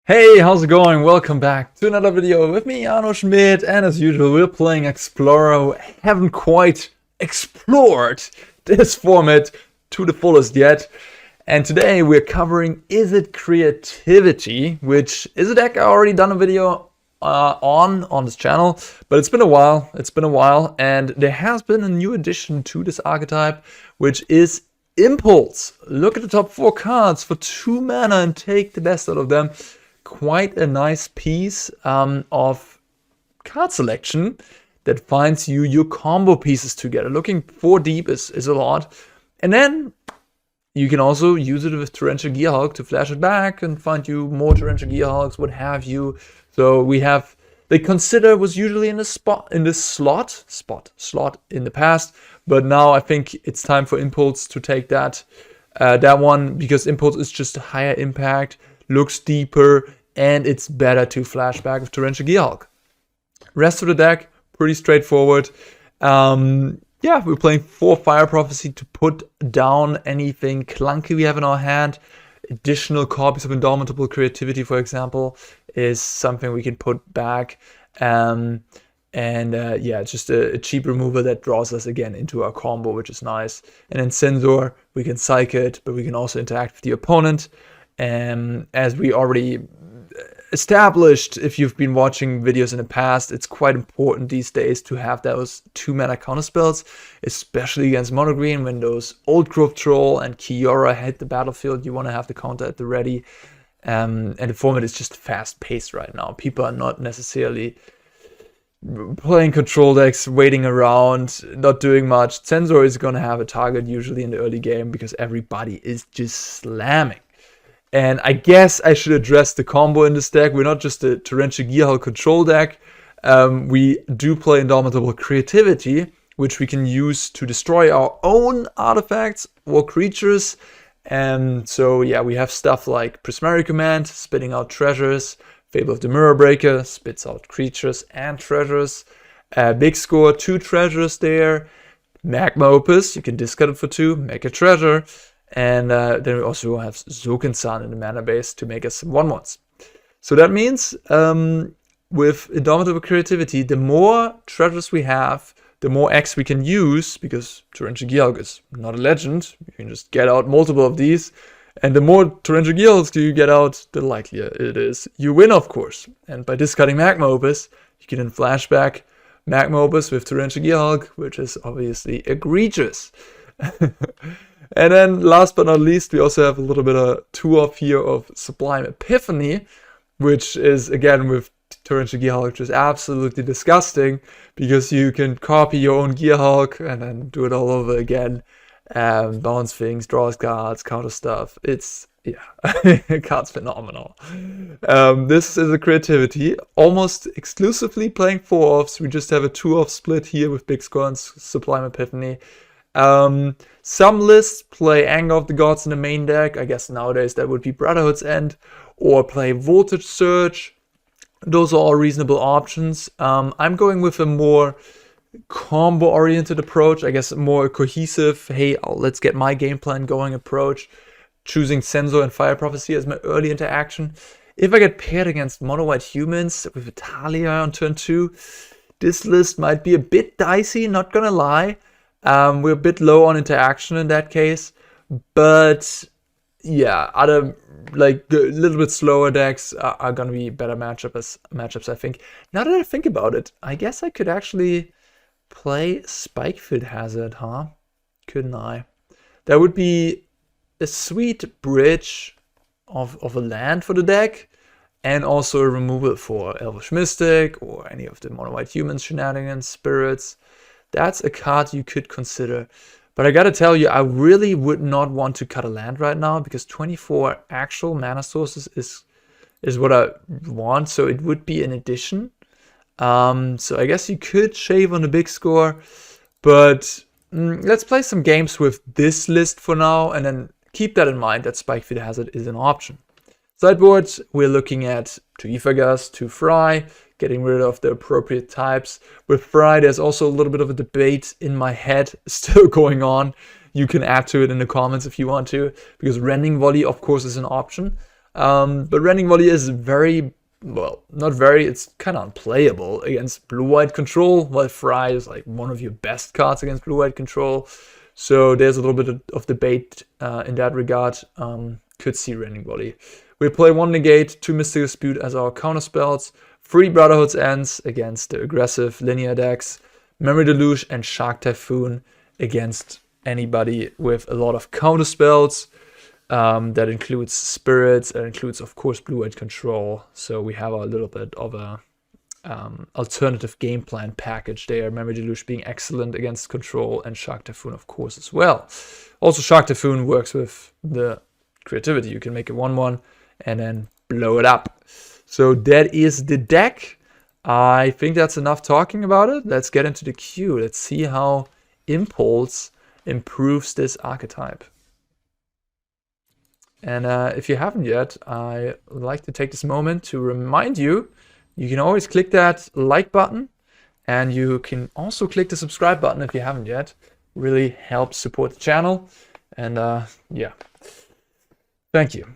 Hey, how's it going? Welcome back to another video with me, Huschenbeth, and as usual, we're playing Explorer. Haven't quite explored this format to the fullest yet, and today we're covering Izzet Creativity, which is a deck I already done a video on this channel, but it's been a while, and there has been a new addition to this archetype, which is Impulse. Look at the top 4 cards for 2 mana and take the best out of them. Quite a nice piece of card selection that finds you your combo pieces together. Looking 4 deep is a lot. And then you can also use it with Torrential Gearhulk to flash it back and find you more Torrential Gearhulks, what have you. So we have, the Consider was usually in the slot in the past, but now I think it's time for Impulse to take that one, because Impulse is just a higher impact, looks deeper, and it's better to flashback with Torrential Gearhulk. Rest of the deck, pretty straightforward. Yeah, we're playing 4 Fire Prophecy to put down anything clunky we have in our hand. Additional copies of Indomitable Creativity, for example, is something we can put back. Yeah, it's just a cheap removal that draws us again into our combo, which is nice. And then Censor, we can psych it, but we can also interact with the opponent. As we already established, if you've been watching videos in the past, it's quite important these days to have those 2 mana counterspells, especially against mono green. When those Old Growth Troll and Kiora hit the battlefield, you want to have the counter at the ready. And the format is just fast paced right now. People are not necessarily playing control decks, waiting around, not doing much. Censor is going to have a target usually in the early game because everybody is just slamming. And I guess I should address the combo in this deck. We're not just a Torrential Gearhulk control deck. We do play Indomitable Creativity, which we can use to destroy our own artifacts or creatures. And so, yeah, we have stuff like Prismari Command, spitting out treasures. Fable of the Mirror Breaker spits out creatures and treasures. Big score, 2 treasures there. Magma Opus, you can discard it for 2, make a treasure. And then we also have Sokenzan in the mana base to make us some 1/1s. So that means with Indomitable Creativity, the more treasures we have, the more X we can use, because Torrential Gearhulk is not a legend. You can just get out multiple of these. And the more Torrential Gearhulks you get out, the likelier it is you win, of course. And by discarding Magma Opus, you can then flashback Magma Opus with Torrential Gearhulk, which is obviously egregious. And then last but not least, we also have a little bit of 2-off here of Sublime Epiphany, which is, again, with Torrential Gearhulk, just absolutely disgusting, because you can copy your own Gearhulk and then do it all over again. Bounce things, draws cards, counter stuff. It's, yeah, card's phenomenal. This is a Creativity, almost exclusively playing 4-offs. We just have a 2-off split here with Big Score and Sublime Epiphany. Some lists play Anger of the Gods in the main deck. I guess nowadays that would be Brotherhood's End, or play Voltage Surge. Those are all reasonable options. I'm going with a more combo-oriented approach. I guess a more cohesive, hey, let's get my game plan going approach. Choosing Censor and Fire Prophecy as my early interaction. If I get paired against mono-white humans with Italia on turn 2, this list might be a bit dicey, not gonna lie. We're a bit low on interaction in that case, but yeah, other like a little bit slower decks are gonna be better matchups, I think. Now that I think about it, I guess I could actually play Spikefield Hazard, huh? Couldn't I? That would be a sweet bridge of a land for the deck, and also a removal for Elvish Mystic or any of the mono-white humans shenanigans, spirits. That's a card you could consider. But I gotta tell you, I really would not want to cut a land right now, because 24 actual mana sources is what I want, so it would be an addition. So I guess you could shave on the big score, but let's play some games with this list for now, and then keep that in mind that Spikefield Hazard is an option. Sideboard, we're looking at 2 Aether Gust, 2 Fry, getting rid of the appropriate types. With Fry, there's also a little bit of a debate in my head still going on. You can add to it in the comments if you want to, because Rending Volley, of course, is an option. But Rending Volley is very, well, not very, it's kind of unplayable against blue-white control, while Fry is like one of your best cards against blue-white control. So there's a little bit of debate in that regard. Could see Rending Volley. We play 1 Negate, 2 Mystic Dispute as our counterspells, 3 Brotherhood's Ends against the aggressive linear decks, Memory Deluge and Shark Typhoon against anybody with a lot of counterspells. That includes spirits, that includes, of course, blue-white control. So we have a little bit of a alternative game plan package there. Memory Deluge being excellent against control, and Shark Typhoon, of course, as well. Also, Shark Typhoon works with the creativity. You can make a 1/1 and then blow it up. So that is the deck. I think that's enough talking about it. Let's get into the queue. Let's see how Impulse improves this archetype. And if you haven't yet, I would like to take this moment to remind you, you can always click that like button, and you can also click the subscribe button if you haven't yet. Really helps support the channel. And yeah, thank you.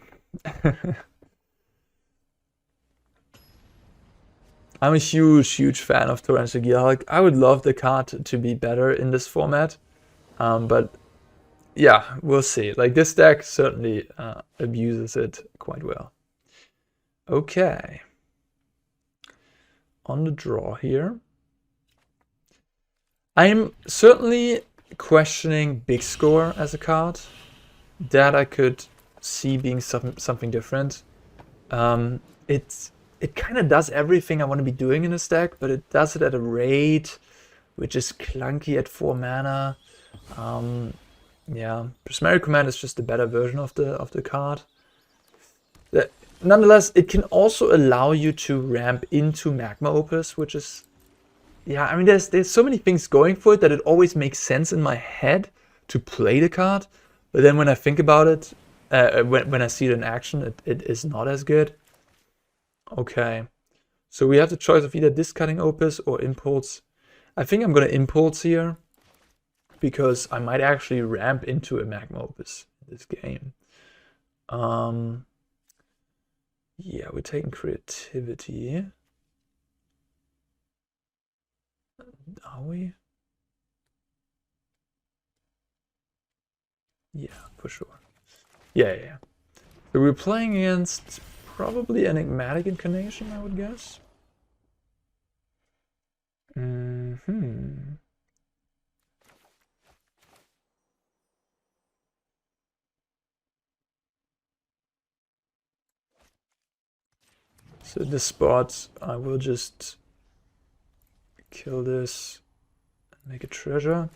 I'm a huge fan of Torrential Gearhulk. I would love the card to be better in this format, but yeah, we'll see. Like, this deck certainly abuses it quite well. Okay. On the draw here. I'm certainly questioning Big Score as a card. That I could see being something different. It kind of does everything I want to be doing in this deck, but it does it at a rate which is clunky at 4 mana. Yeah, Prismari Command is just a better version of the card. Nonetheless, it can also allow you to ramp into Magma Opus, which is, yeah, I mean, there's so many things going for it that it always makes sense in my head to play the card. But then when I think about it, when I see it in action, it is not as good. Okay, so we have the choice of either discarding Opus or Impulse. I think I'm going to Impulse here, because I might actually ramp into a Magma Opus in this game. Yeah, we're taking creativity. Are we? Yeah, for sure. Yeah. So we're playing against probably Enigmatic Incarnation, I would guess. So this spot, I will just kill this and make a treasure.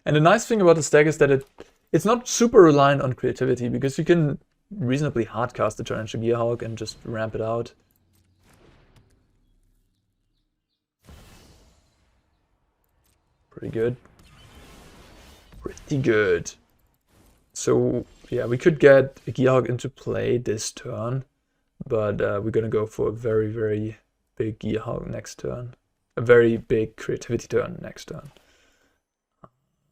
And the nice thing about this deck is that it's not super reliant on creativity, because you can reasonably hardcast the Torrential Gearhulk and just ramp it out. Pretty good. Pretty good. So yeah, we could get a Gearhulk into play this turn, but we're gonna go for a very big Gearhulk next turn. A very big creativity turn next turn.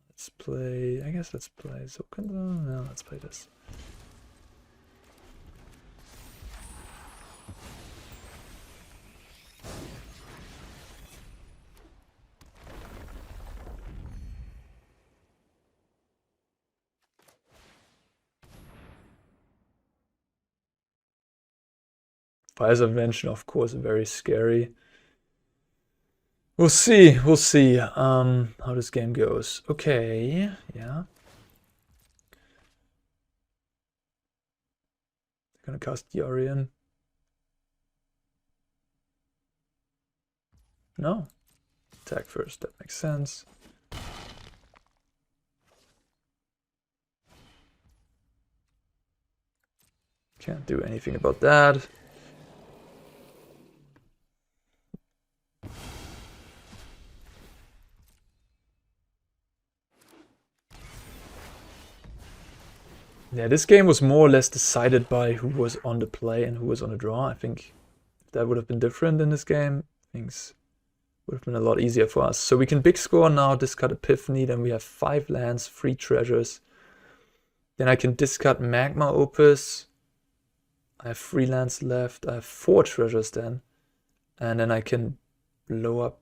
Let's play, I guess let's play Sokenzan. No, let's play this. Fire's Invention, of course, very scary. We'll see how this game goes. Okay, yeah. They're gonna cast Yorion. No. Attack first, that makes sense. Can't do anything about that. Yeah, this game was more or less decided by who was on the play and who was on the draw. I think if that would have been different in this game, things would have been a lot easier for us. So we can big score now, discard Epiphany, then we have 5 lands, 3 treasures. Then I can discard Magma Opus. I have 3 lands left. I have 4 treasures then. And then I can blow up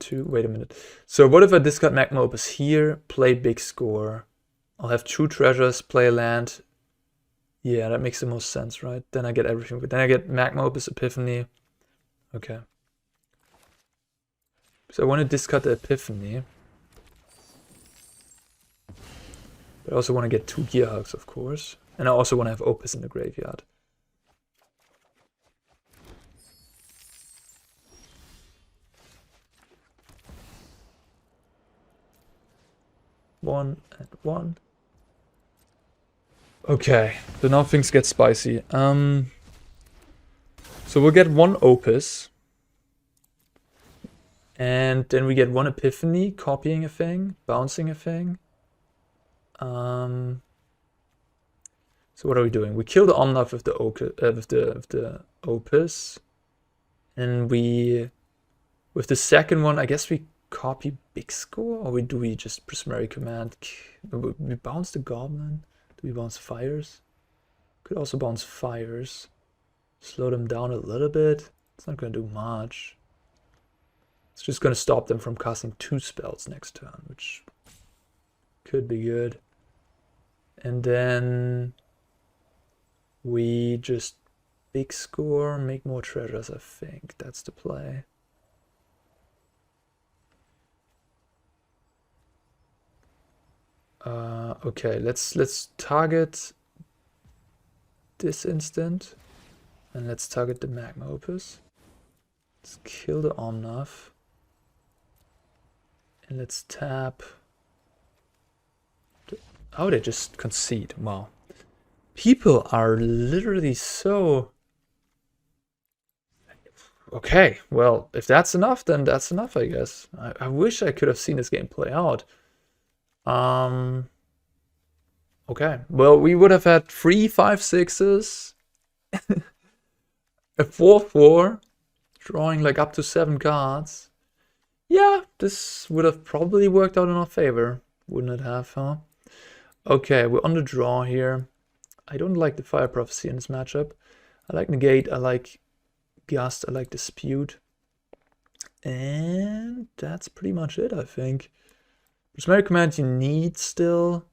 2. Wait a minute. So what if I discard Magma Opus here, play big score? I'll have 2 treasures, play a land. Yeah, that makes the most sense, right? Then I get everything. Then I get Magma Opus, Epiphany. Okay. So I want to discard the Epiphany. But I also want to get 2 Gearhulks, of course. And I also want to have Opus in the graveyard. One and 1. Okay, so now things get spicy. So we'll get 1 Opus. And then we get 1 Epiphany, copying a thing, bouncing a thing. So what are we doing? We kill the Omnath with the Opus. And we, with the second one, I guess we copy big score? Or do we just Prismari Command? We bounce the Goblin? Do we bounce Fires? Could also bounce Fires. Slow them down a little bit. It's not going to do much. It's just going to stop them from casting 2 spells next turn, which could be good. And then we just big score, make more treasures, I think. That's the play. Okay, let's target this instant. And let's target the Magma Opus. Let's kill the Omnath. And let's tap. Oh, they just concede. Wow. People are literally so... Okay, well, if that's enough, then that's enough, I guess. I wish I could have seen this game play out. Okay, well, we would have had 3 5/6s. A 4/4. Drawing like up to 7 cards. Yeah, this would have probably worked out in our favor. Wouldn't it have, huh? Okay, we're on the draw here. I don't like the Fire Prophecy in this matchup. I like Negate, I like Gust, I like Dispute. And that's pretty much it, I think. Prismari Command you need still.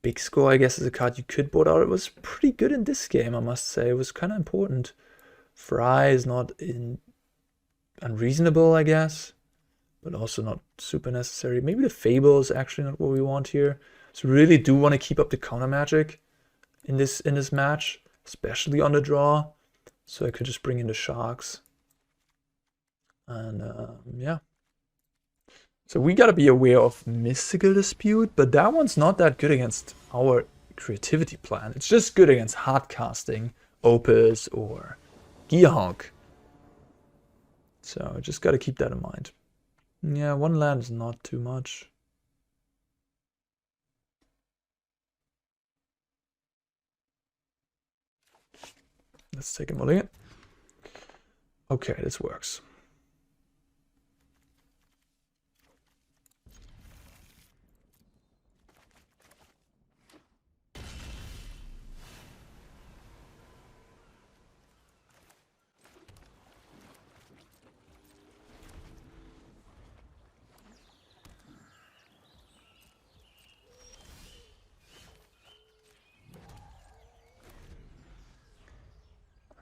Big Score, I guess, is a card you could board out. It was pretty good in this game, I must say. It was kind of important. Fry is not unreasonable, I guess, but also not super necessary. Maybe the Fable is actually not what we want here. So we really do want to keep up the counter magic in this match, especially on the draw. So I could just bring in the Sharks. And yeah. So we gotta be aware of Mystical Dispute, but that one's not that good against our creativity plan. It's just good against hardcasting, Opus, or Gearhulk. So I just gotta keep that in mind. Yeah, 1 land is not too much. Let's take a mulligan. Okay, this works.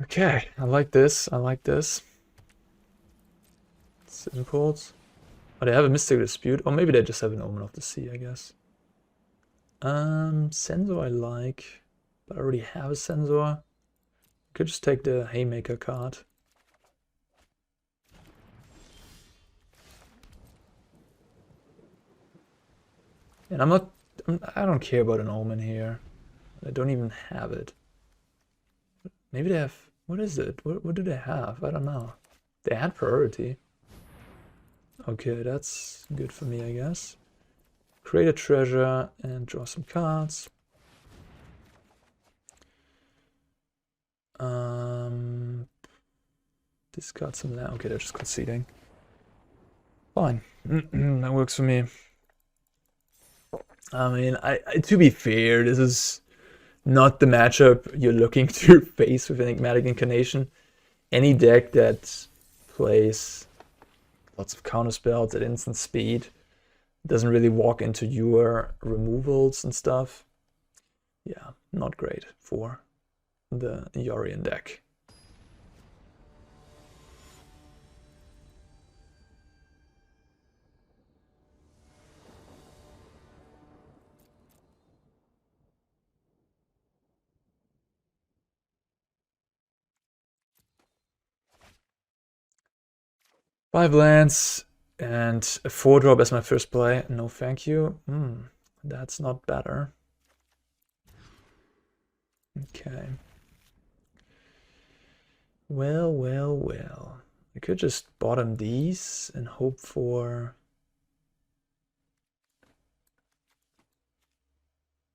Okay, I like this. I like this. Imports. Oh, they have a Mystical Dispute. Or maybe they just have an Omen of the Sea, I guess. Censor I like. But I already have a Censor. Could just take the Haymaker card. And I don't care about an Omen here. I don't even have it. Maybe they have... What is it? What do they have? I don't know. They had priority. Okay, that's good for me, I guess. Create a treasure and draw some cards. discard some land. Okay, they're just conceding. Fine. That works for me. I mean, to be fair, this is not the matchup you're looking to face with Enigmatic Incarnation. Any deck that plays lots of counterspells at instant speed doesn't really walk into your removals and stuff. Yeah, not great for the Yorion deck. Five lands and a 4-drop as my first play. No, thank you. That's not better. Okay. Well. I could just bottom these and hope for...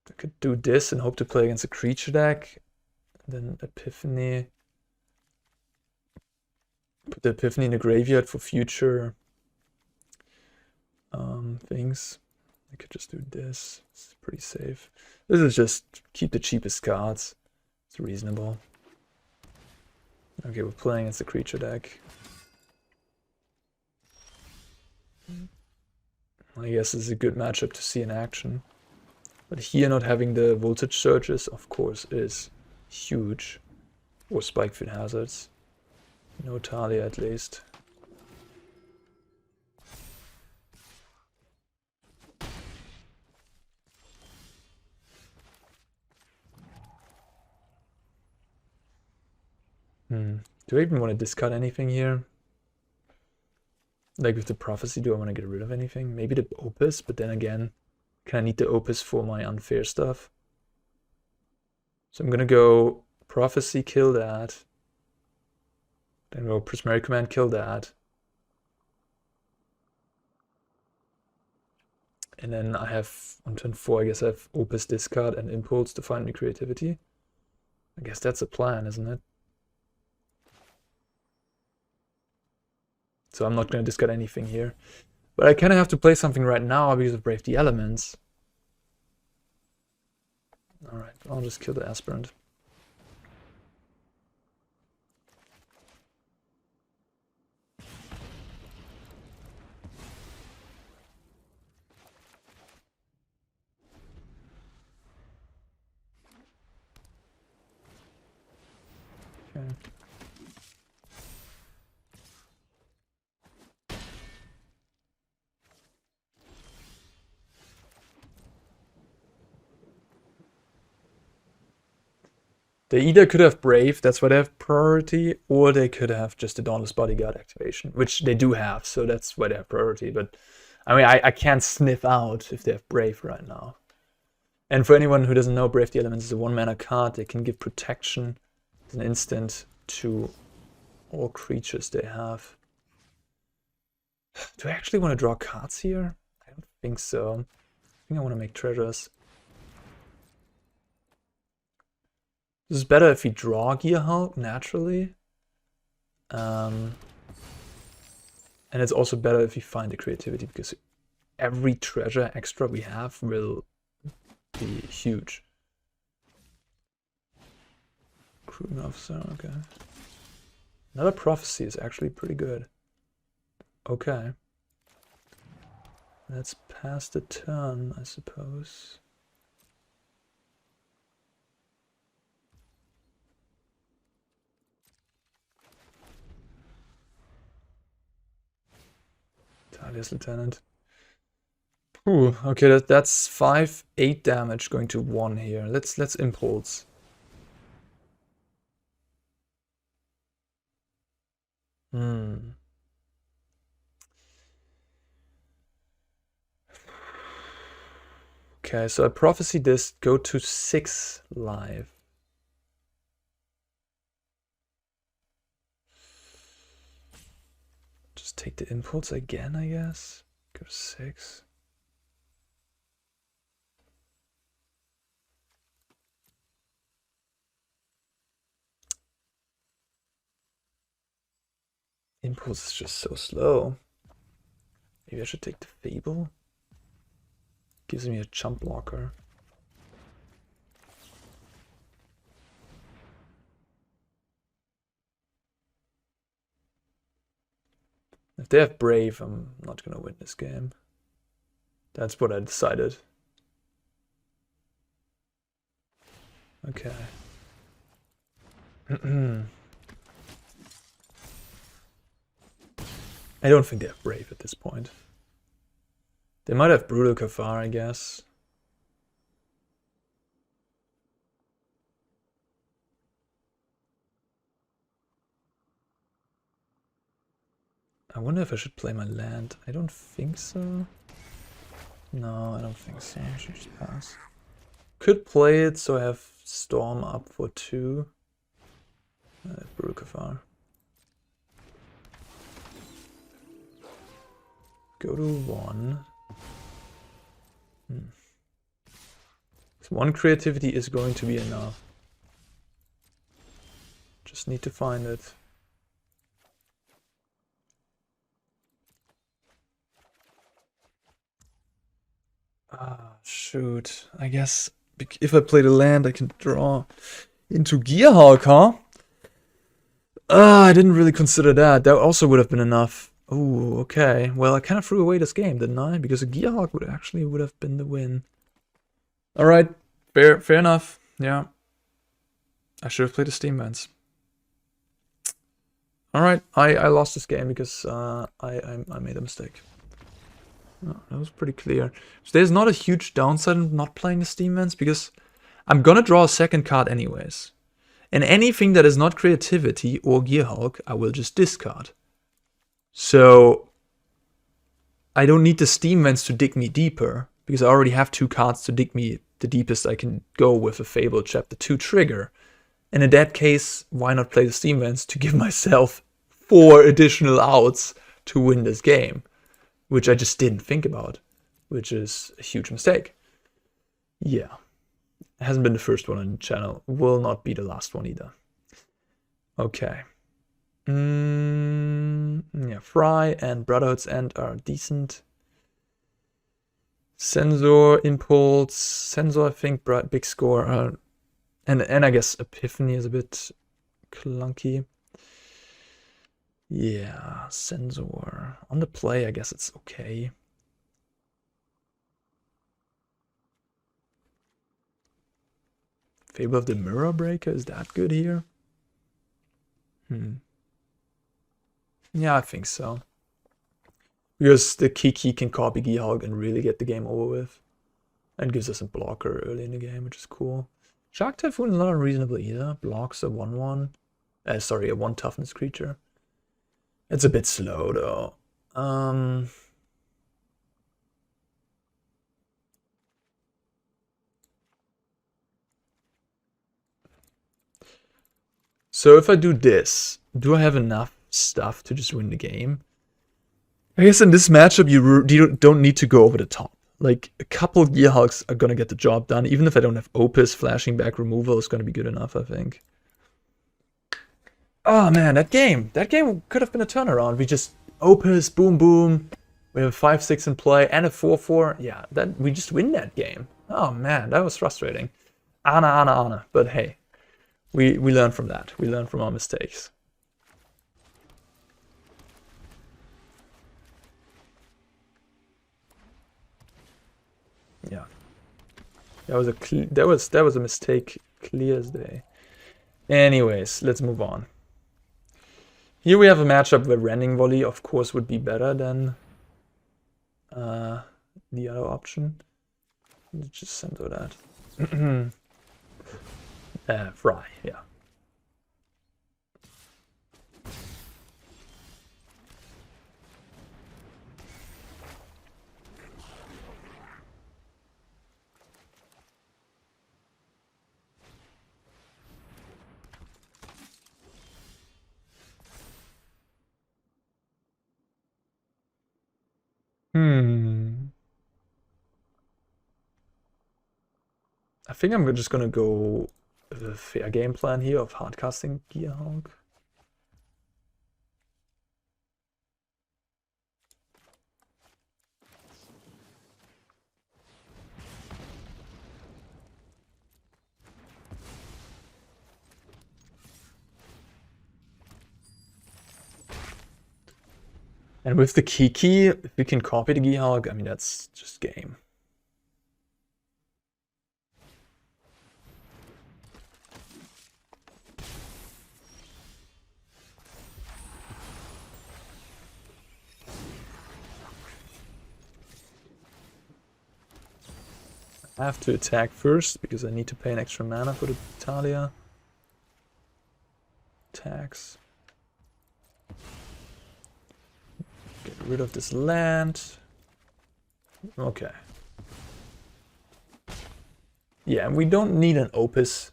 I could do this and hope to play against a creature deck. Then Epiphany. Put the Epiphany in the graveyard for future things. I could just do this. It's pretty safe. This is just keep the cheapest cards. It's reasonable. Okay, we're playing as a creature deck. I guess this is a good matchup to see in action. But here not having the voltage surges, of course, is huge. Or Spikefield Hazards. No Talia at least. Do I even want to discard anything here? Like with the Prophecy, do I want to get rid of anything? Maybe the Opus, but then again, can I need the Opus for my unfair stuff? So I'm gonna go Prophecy, kill that. Then go Prismari Command, kill that. And then I have, on turn 4, I guess I have Opus discard and Impulse to find new creativity. I guess that's a plan, isn't it? So I'm not going to discard anything here. But I kind of have to play something right now because of Brave the Elements. Alright, I'll just kill the Aspirant. Okay. They either could have Brave, that's why they have priority, or they could have just a Dauntless Bodyguard activation, which they do have, so that's why they have priority. But I mean, I can't sniff out if they have Brave right now. And for anyone who doesn't know, Brave the Elements is a 1-mana card. They can give protection as an instant to all creatures they have. Do I actually want to draw cards here? I don't think so. I think I want to make treasures. This is better if we draw Gearhulk naturally. And it's also better if we find the creativity, because every treasure extra we have will be huge. Recruitment Officer, okay. Another Prophecy is actually pretty good. Okay. Let's pass the turn, I suppose. Talia's Lieutenant. Ooh, okay, that's 5-8 damage going to 1 here. Let's Impulse. Okay, so I Prophecy this, go to 6 live. Just take the Impulse again, I guess. Go to 6. Impulse is just so slow. Maybe I should take the Fable. Gives me a jump blocker. If they have Brave, I'm not gonna win this game. That's what I decided. Okay. I don't think they have Brave at this point. They might have Brutal Kafar, I guess. I wonder if I should play my land. I don't think so. No, I don't think so. I should just pass. Could play it so I have Storm up for 2. Brutal Kafar. Go to 1. So 1 creativity is going to be enough. Just need to find it. Ah, shoot. I guess if I play the land, I can draw into Gearhulk, huh? I didn't really consider that. That also would have been enough. Oh, okay. Well, I kind of threw away this game, didn't I? Because a Gearhulk would have been the win. All right, fair enough. Yeah, I should have played the Steam Vents. All right, I lost this game because I made a mistake. Oh, that was pretty clear. So there's not a huge downside in not playing the Steam Vents because I'm gonna draw a second card anyways. And anything that is not creativity or Gearhulk, I will just discard. So I don't need the Steam Vents to dig me deeper because I already have 2 cards to dig me the deepest I can go with a Fable Chapter 2 trigger. And in that case, why not play the Steam Vents to give myself 4 additional outs to win this game? Which I just didn't think about, which is a huge mistake. Yeah. It hasn't been the first one on the channel. Will not be the last one either. Okay. Yeah, Fry and Brotherhood's End are decent. Censor, Impulse, Censor, I think, big score. And I guess Epiphany is a bit clunky. Yeah, Censor. On the play, I guess it's okay. Fable of the Mirror Breaker, is that good here? Yeah, I think so. Because the Kiki can copy Gearhulk and really get the game over with. And gives us a blocker early in the game, which is cool. Shark Typhoon is not unreasonable either. Blocks a 1/1. Sorry, a 1 toughness creature. It's a bit slow though. So if I do this, do I have enough stuff to just win the game? I guess in this matchup, you don't need to go over the top. Like, a couple Gearhulks are gonna get the job done. Even if I don't have Opus, flashing back removal is gonna be good enough, I think. Oh man, that game could have been a turnaround. We just Opus, boom, boom. We have a 5/6 in play and a 4/4. Yeah, we just win that game. Oh man, that was frustrating. Arne. But hey, we learn from that. We learn from our mistakes. Yeah, that was a mistake, clear as day. Anyways, let's move on. Here we have a matchup where Rending Volley, of course, would be better than the other option. Let's just center that. Fry, yeah. I think I'm just gonna go with a fair game plan here of hardcasting Gearhulk. And with the Kiki, if we can copy the Gearhulk, I mean, that's just game. I have to attack first because I need to pay an extra mana for the Talia. Attacks. Get rid of this land. Okay. Yeah, and we don't need an Opus.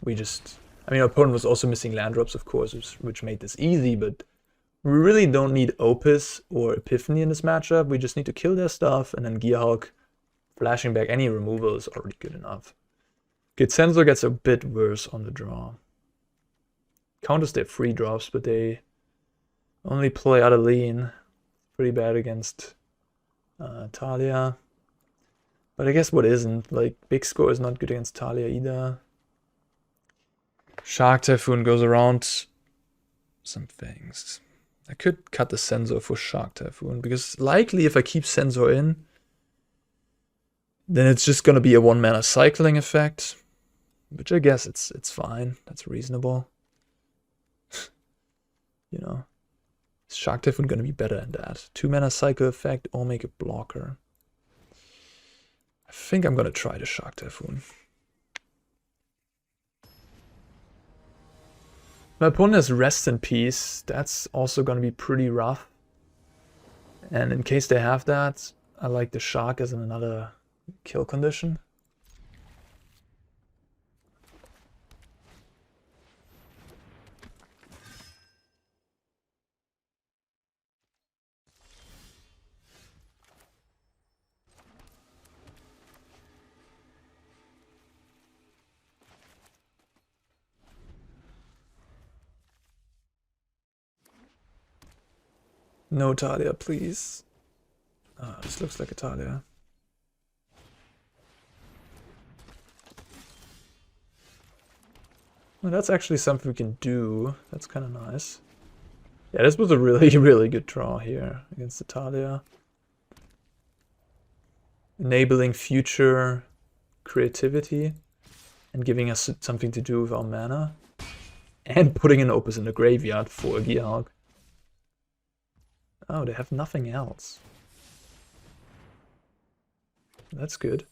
We just... I mean, our opponent was also missing land drops, of course, which made this easy, but we really don't need Opus or Epiphany in this matchup. We just need to kill their stuff, and then Gearhulk flashing back any removal is already good enough. Okay, Censor gets a bit worse on the draw. Counters their free drops, but they only play Adeline. Pretty bad against Talia. But I guess what isn't? Like, Big Score is not good against Talia either. Shark Typhoon goes around some things. I could cut the Censor for Shark Typhoon, because likely if I keep Censor in, then it's just gonna be a 1-mana cycling effect. Which I guess it's fine. That's reasonable. You know. Is Shark Typhoon gonna be better than that? 2-mana cycle effect or make a blocker. I think I'm gonna try the Shark Typhoon. My opponent has Rest in Peace. That's also gonna be pretty rough. And in case they have that, I like the Shark as another kill condition. No Talia, please. This looks like a Talia. Well, that's actually something we can do. That's kind of nice. Yeah, this was a really, really good draw here against the Talia. Enabling future creativity and giving us something to do with our mana. And putting an Opus in the graveyard for a Gearhulk. Oh, they have nothing else. That's good.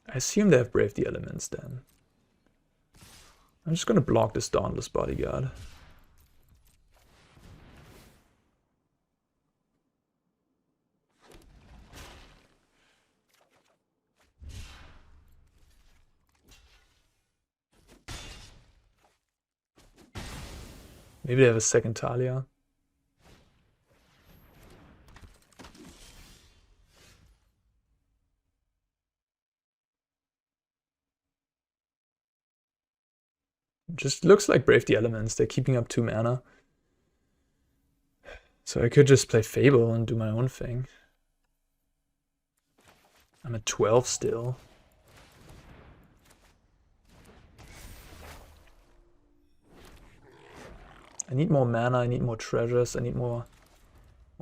I assume they have Brave the Elements then. I'm just gonna block this Dauntless Bodyguard. Maybe they have a second Talia. Just looks like Brave the Elements. They're keeping up 2 mana. So I could just play Fable and do my own thing. I'm at 12 still. I need more mana, I need more treasures, I need more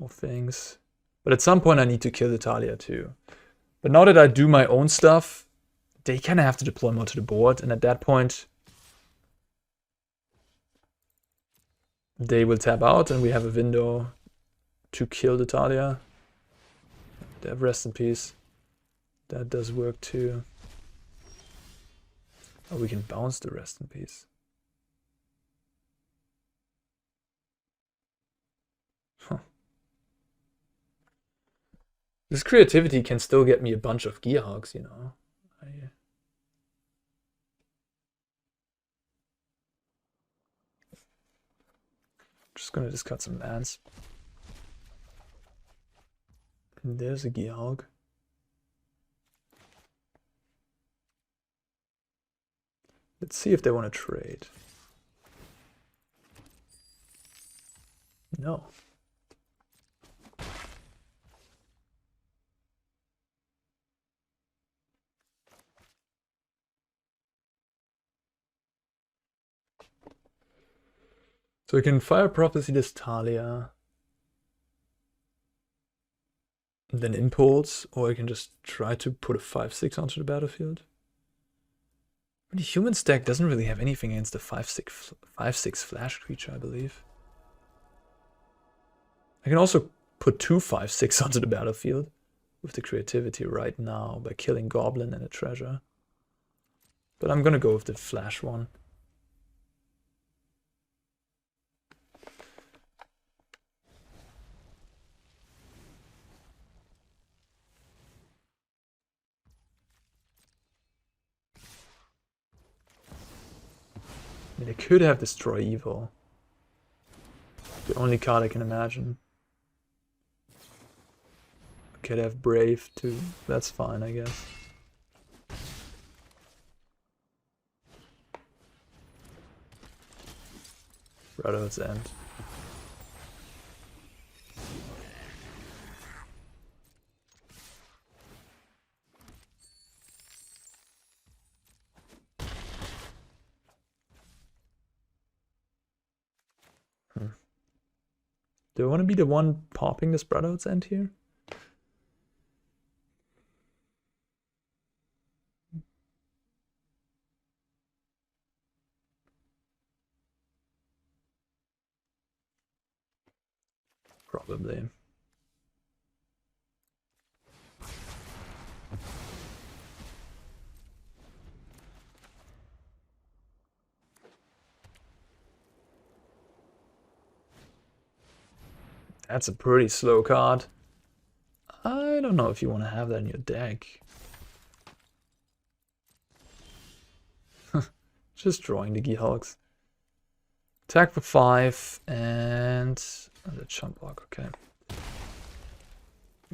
things. But at some point I need to kill the Talia too. But now that I do my own stuff, they kind of have to deploy more to the board, and at that point they will tap out and we have a window to kill the Talia. They have Rest in Peace. That does work too. Oh, we can bounce the Rest in Peace. Huh. This creativity can still get me a bunch of Gearhulks, you know. Just gonna discard some lands. And there's a Gearhulk. Let's see if they want to trade. No. So we can fire Prophecy this Talia. And then Impulse, or I can just try to put a 5/6 onto the battlefield. But the human stack doesn't really have anything against the 5/6 flash creature, I believe. I can also put 2 5/6 onto the battlefield with the creativity right now by killing Goblin and a treasure. But I'm gonna go with the flash one. I mean, they could have Destroy Evil. The only card I can imagine. Could have Brave too. That's fine, I guess. Brotherhood's End. Do I want to be the one popping this Brotherhood's End here? Probably. That's a pretty slow card. I don't know if you want to have that in your deck. Just drawing the Gearhulks. Attack for 5 and the chump block, okay.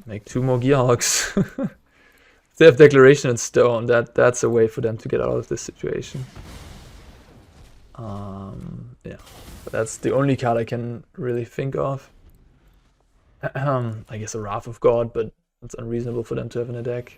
Make 2 more Gearhulks. If they have Declaration in Stone, that's a way for them to get out of this situation. Yeah, but that's the only card I can really think of. I guess a Wrath of God, but it's unreasonable for them to have in a deck.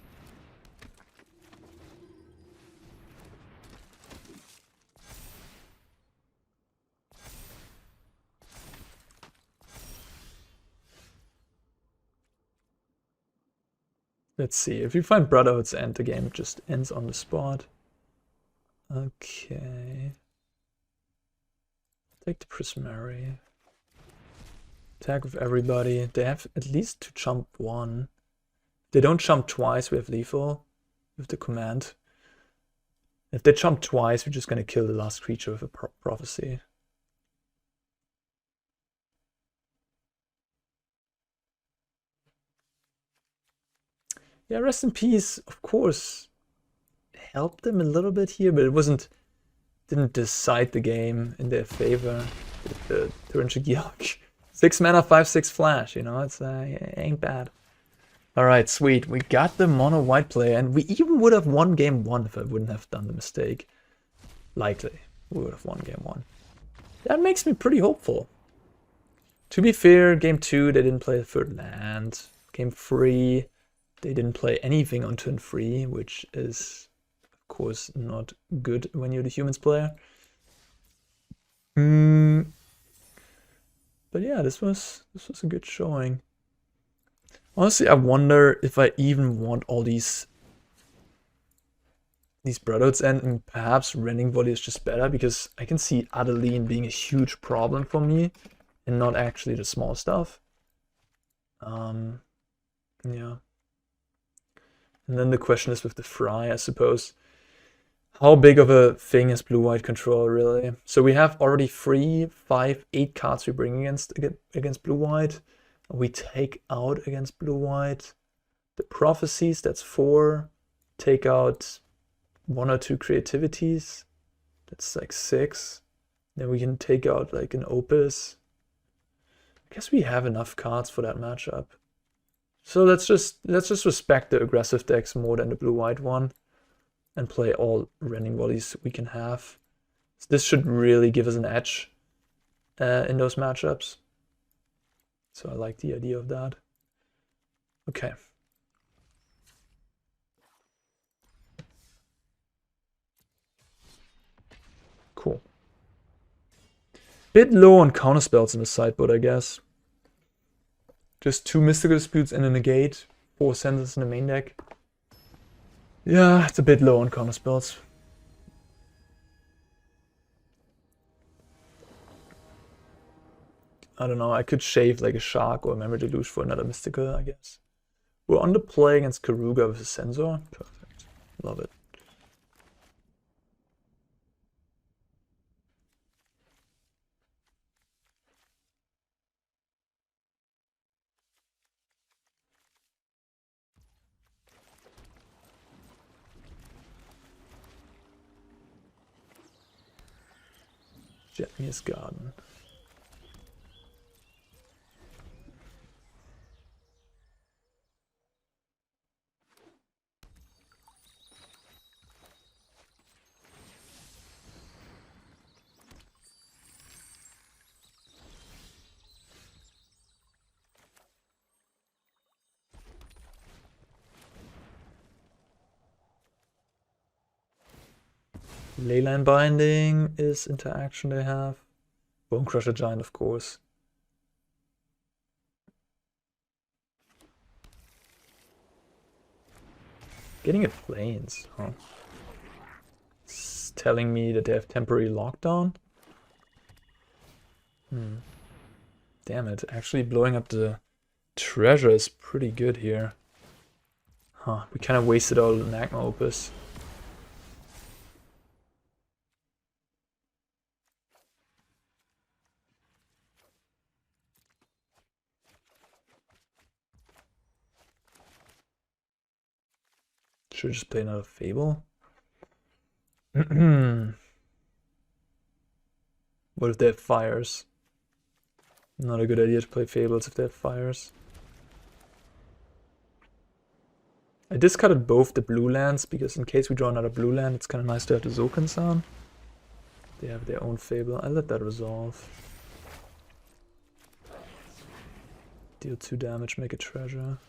Let's see, if you find Brotherhood's End, the game just ends on the spot. Okay. Take the Prismari. Attack with everybody. They have at least to jump 1. They don't jump twice, we have lethal with the command. If they jump twice, we're just gonna kill the last creature with a prophecy. Yeah, Rest in Peace, of course, helped them a little bit here, but it didn't decide the game in their favor. The Torrential Gearhulk. 6 mana, 5/6 flash, you know, it's ain't bad. Alright, sweet. We got the mono white player, and we even would have won game 1 if I wouldn't have done the mistake. Likely, we would have won game 1. That makes me pretty hopeful. To be fair, game 2 they didn't play the third land. Game 3 they didn't play anything on turn 3, which is of course not good when you're the humans player. But yeah, this was a good showing. Honestly, I wonder if I even want all these Brotherhoods End, and perhaps Rending Volley is just better, because I can see Adeline being a huge problem for me and not actually the small stuff. Yeah. And then the question is with the Fry, I suppose. How big of a thing is blue-white control, really? So we have already 3, 5, 8 cards we bring against blue-white. We take out against blue-white. The prophecies, that's 4. Take out 1 or 2 creativities. That's like 6. Then we can take out like an Opus. I guess we have enough cards for that matchup. So let's just respect the aggressive decks more than the blue-white one, and play all Rending Volleys we can have. So this should really give us an edge in those matchups. So I like the idea of that. Okay. Cool. Bit low on counterspells in the sideboard, I guess. Just 2 Mystical Disputes and a Negate, 4 Censors in the main deck. Yeah, it's a bit low on counterspells. I don't know, I could shave like a Shark or a Memory Deluge for another Mystical, I guess. We're on the play against Karuga with a Censor. Perfect. Love it. Jetmir's Garden. Leyline Binding is interaction they have. Bone Crusher Giant, of course. Getting a Plains, huh? It's telling me that they have temporary lockdown. Damn it, actually blowing up the treasure is pretty good here. Huh, we kind of wasted all the Magma Opus. Should just play another Fable? What if they have fires? Not a good idea to play Fables if they have fires. I discarded both the blue lands because in case we draw another blue land, it's kind of nice to have the Sokenzan. They have their own Fable. I let that resolve. Deal 2 damage, make a treasure.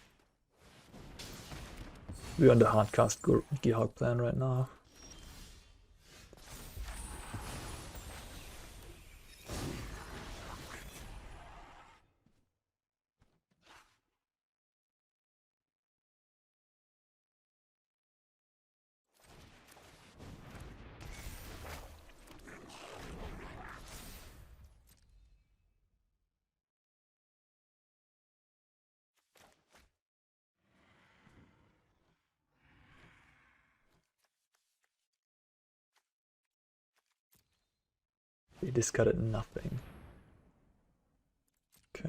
We're on the hardcast Gearhulk plan right now. They discarded nothing. Okay.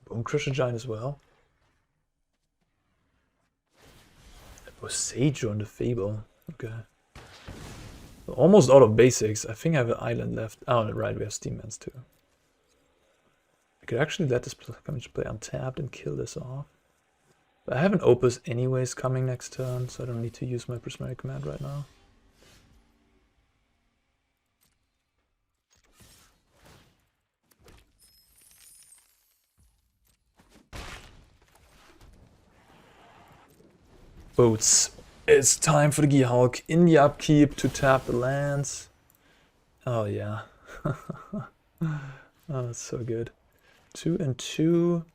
Bone Crusher Giant as well. That was Sage on the Fable. Okay. Almost out of basics. I think I have an island left. Oh, right, we have Steam Mans too. I could actually let this come into play untapped and kill this off. But I have an Opus anyways coming next turn, so I don't need to use my Prismari Command right now. Boats. It's time for the Gearhulk in the upkeep to tap the lands. Oh yeah. Oh, that's so good. 2 and 2.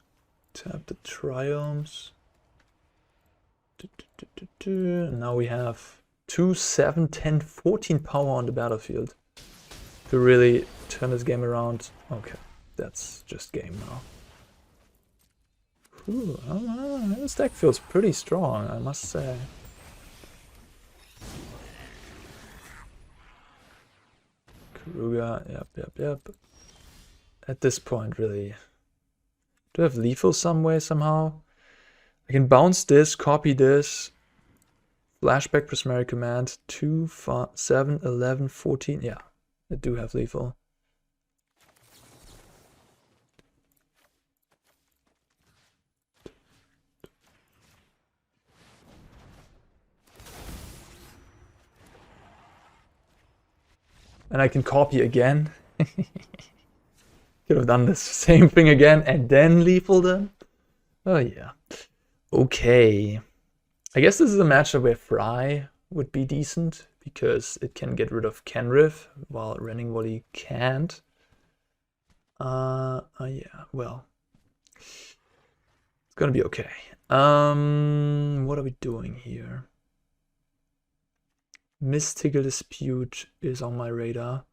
Tap the Triomes. Now we have 2, 7, 10, 14 power on the battlefield to really turn this game around. Okay, that's just game now. Ooh, this deck feels pretty strong, I must say. Karuga, yep. At this point, really. Do I have lethal some way, somehow? I can bounce this, copy this. Flashback Prismari Command. 2, 5, 7, 11, 14. Yeah, I do have lethal. And I can copy again. Could have done the same thing again and then lethal them. Oh yeah. Okay. I guess this is a matchup where Fry would be decent because it can get rid of Kenrith while Rending Volley can't. Yeah, well. It's gonna be okay. What are we doing here? Mystical Dispute is on my radar.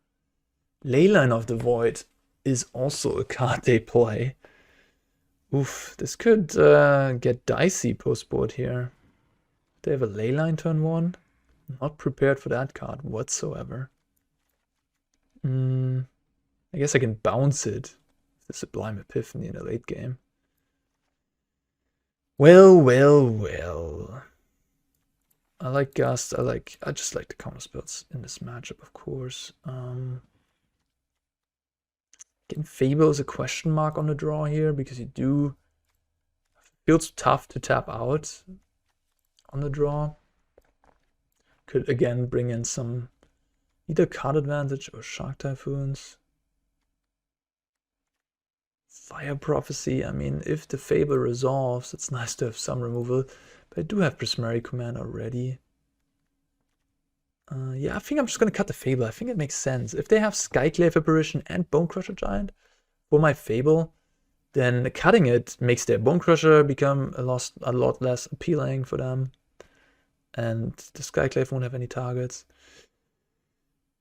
Leyline of the Void is also a card they play. Oof, this could get dicey post-board here. They have a Leyline turn 1. Not prepared for that card whatsoever. I guess I can bounce it. The Sublime Epiphany in the late game. Well, well, well. I like Gust. I just like the counter spells in this matchup, of course. Getting Fable is a question mark on the draw here because you do feels tough to tap out on the draw. Could again bring in some either card advantage or Shark Typhoons. Fire Prophecy, I mean, if the Fable resolves, it's nice to have some removal. But I do have Prismari Command already. Yeah, I think I'm just going to cut the Fable. I think it makes sense. If they have Skyclave Apparition and Bonecrusher Giant for my Fable, then cutting it makes their Bonecrusher become a lot less appealing for them. And the Skyclave won't have any targets.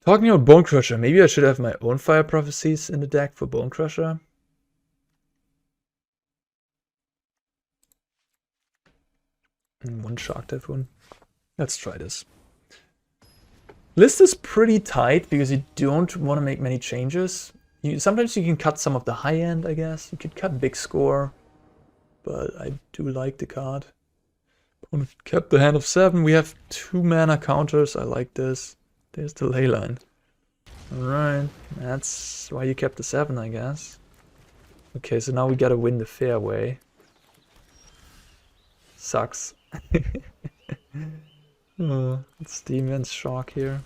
Talking about Bonecrusher, maybe I should have my own Fire Prophecies in the deck for Bonecrusher. And one Shark Typhoon. Let's try this. List is pretty tight because you don't want to make many changes. Sometimes you can cut some of the high end, I guess. You could cut Big Score, but I do like the card. Opponent kept the hand of 7. We have 2 mana counters. I like this. There's the Leyline. Alright, that's why you kept the 7, I guess. Okay, so now we gotta win the fair way. Sucks. Oh, it's the immense shock here.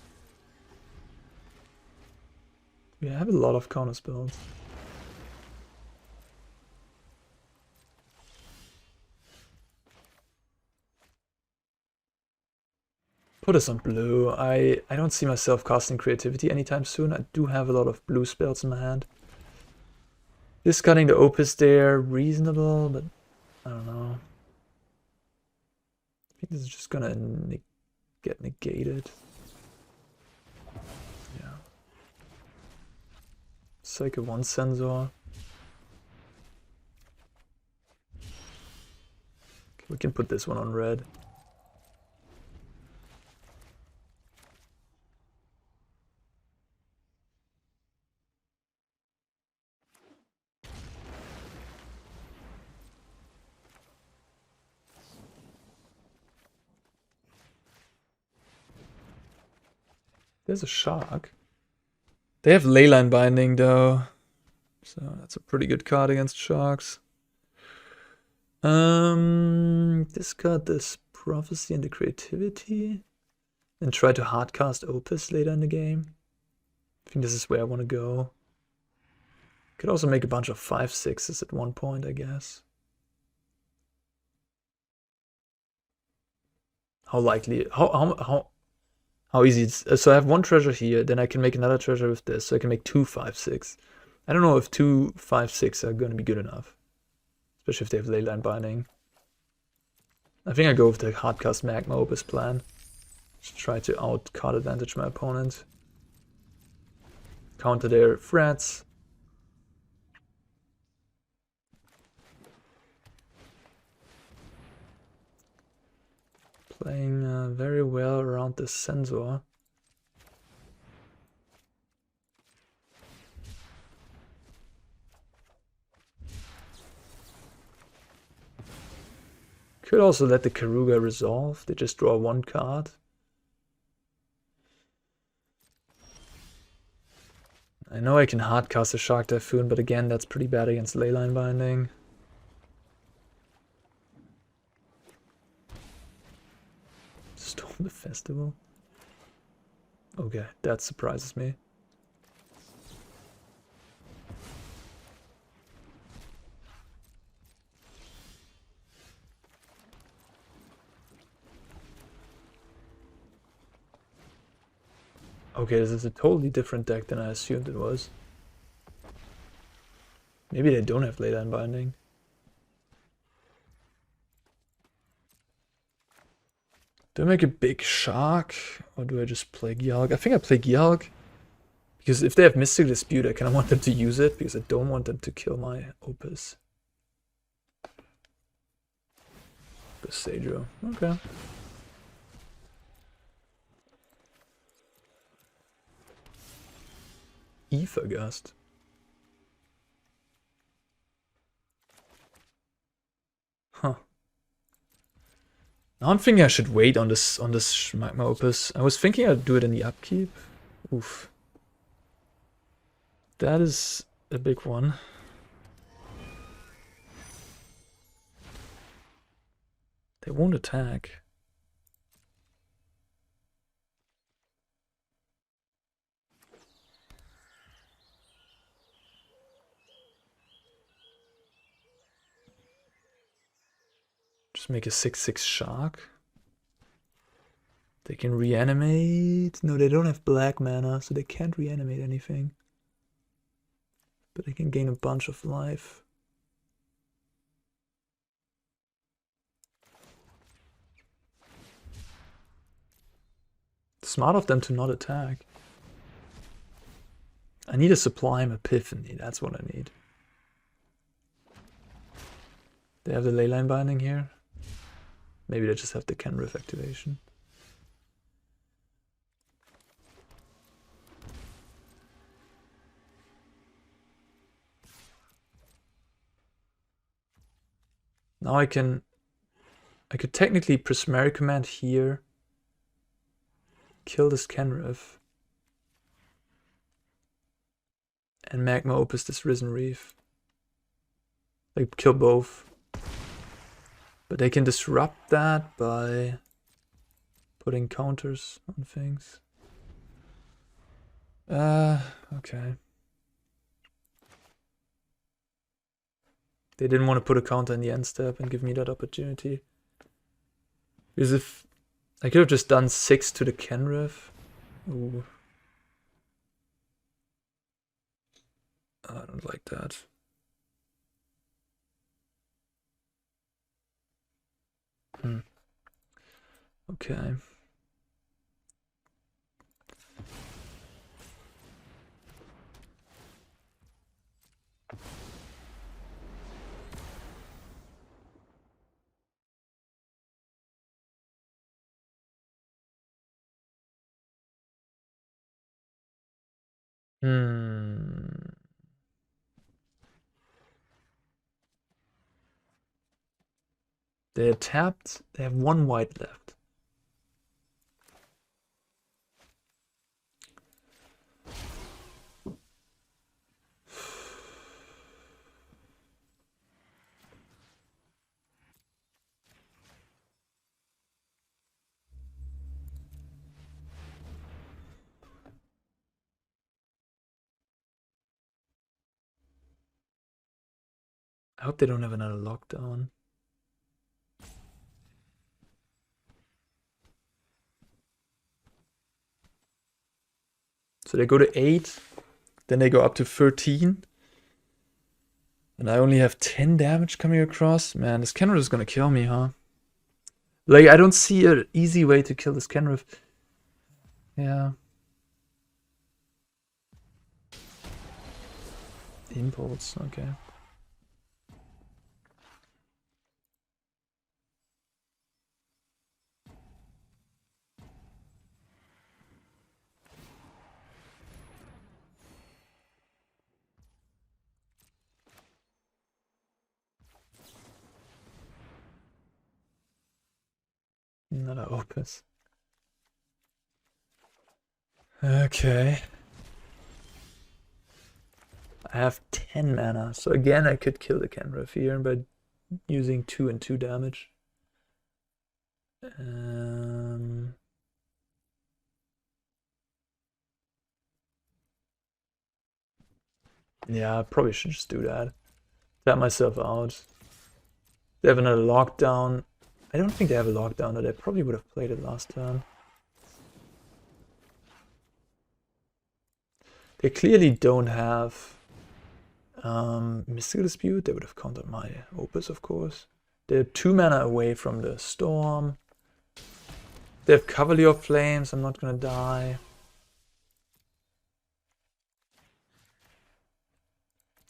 We have a lot of counter spells. Put us on blue. I don't see myself casting Creativity anytime soon. I do have a lot of blue spells in my hand. Discarding the Opus there, reasonable, but I don't know. I think this is just gonna get negated. Yeah. Cycle 1 Censor. Okay, we can put this one on red. There's a shark. They have Leyline Binding though, so that's a pretty good card against sharks. Discard this Prophecy and the Creativity, and try to hardcast Opus later in the game. I think this is where I want to go. Could also make a bunch of 5/6s at one point, I guess. How likely? How easy it's... So I have one treasure here, then I can make another treasure with this, so I can make 2 5/6. I don't know if 2 5/6 are going to be good enough. Especially if they have Leyline Binding. I think I go with the hardcast Magma Opus plan. Just try to out-card advantage my opponent. Counter their threats. Playing very well around the Censor. Could also let the Karuga resolve. They just draw 1 card. I know I can hardcast a Shark Typhoon, but again, that's pretty bad against Leyline Binding. Storm the Festival. Okay, that surprises me. Okay, this is a totally different deck than I assumed it was. Maybe they don't have Leyline Binding. Do I make a big Shark? Or do I just play Gearhulk? I think I play Gearhulk. Because if they have Mystic Dispute, I kind of want them to use it. Because I don't want them to kill my Opus. Besagio. Okay. Aether Gust. Huh. Now I'm thinking I should wait on this Magma Opus. I was thinking I'd do it in the upkeep. Oof. That is a big one. They won't attack. Just make a 6/6 Shark. They can reanimate. No, they don't have black mana, so they can't reanimate anything. But they can gain a bunch of life. Smart of them to not attack. I need a Sublime Epiphany, that's what I need. They have the Leyline Binding here. Maybe they just have the Kenrith activation. Now I could technically Prismari Command here. Kill this Kenrith. And Magma Opus this Risen Reef. Like kill both. But they can disrupt that by putting counters on things. Okay. They didn't want to put a counter in the end step and give me that opportunity. Because if I could have just done 6 to the Kenrith. Ooh. I don't like that. Okay. They are tapped. They have 1 white left. I hope they don't have another lockdown. So they go to 8, then they go up to 13. And I only have 10 damage coming across. Man, this Kenrith is gonna kill me, huh? Like, I don't see an easy way to kill this Kenrith. Yeah. Impulse, okay. Another Opus. Okay. I have 10 mana, so again I could kill the Kenrith here by using 2 and 2 damage. Yeah, I probably should just do that. Tap myself out. They have another lockdown. I don't think they have a lockdown, but they probably would have played it last turn. They clearly don't have Mystical Dispute. They would have countered my Opus, of course. They're 2 mana away from the Storm. They have Cavalier of Flames. I'm not gonna die.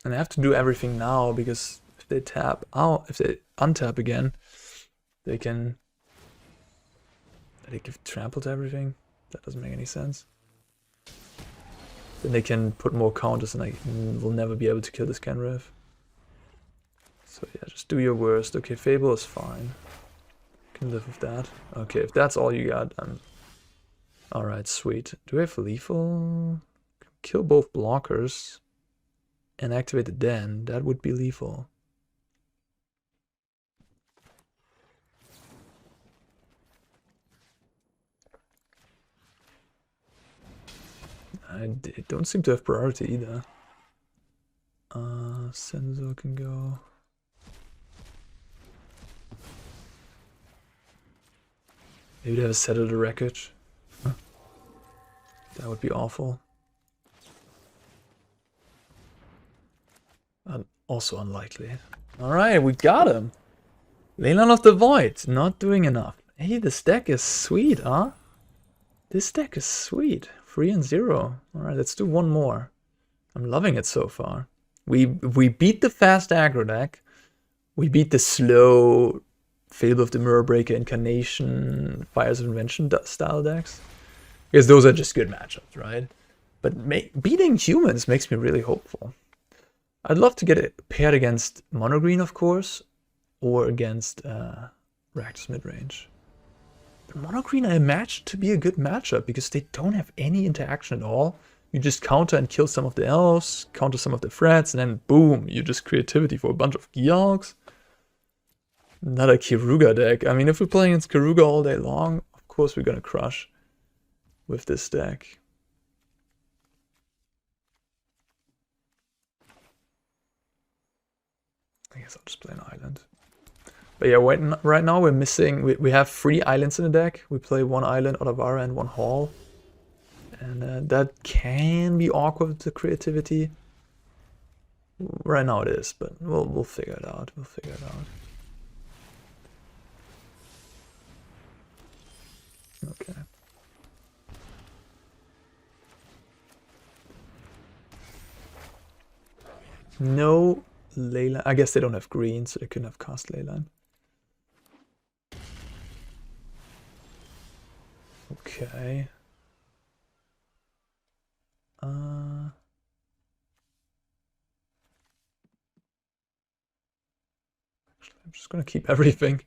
And I have to do everything now because if they tap out, if they untap again, they can. They give trample to everything. That doesn't make any sense. Then they can put more counters and I will never be able to kill this Kenriff. So yeah, just do your worst. Okay, Fable is fine. Can live with that. Okay, if that's all you got, I'm... Alright, sweet. Do we have lethal? Kill both blockers and activate the den. That would be lethal. I don't seem to have priority either. Censor can go. Maybe they have a Settle the Wreckage. Huh. That would be awful. Also unlikely. Alright, we got him! Leyline of the Void, not doing enough. Hey, this deck is sweet, huh? This deck is sweet. 3 and 0. Alright, let's do one more. I'm loving it so far. We beat the fast aggro deck. We beat the slow Fable of the Mirror Breaker, Incarnation, Fires of Invention style decks. Because those are just good matchups, right? But beating humans makes me really hopeful. I'd love to get it paired against Mono Green, of course, or against Rakdos Midrange. But Mono Green I imagine to be a good matchup because they don't have any interaction at all. You just counter and kill some of the elves, counter some of the threats, and then boom, you just creativity for a bunch of Gearhulks. Not a Kiruga deck. I mean, if we're playing against Kiruga all day long, of course we're gonna crush with this deck. I guess I'll just play an island. But yeah, right now we're missing... We have 3 islands in the deck. We play 1 island, Otawara, and 1 hall. And that can be awkward with the creativity. Right now it is, but we'll figure it out. We'll figure it out. Okay. No Leyline. I guess they don't have green, so they couldn't have cast Leyline. Okay. Actually, I'm just gonna keep everything.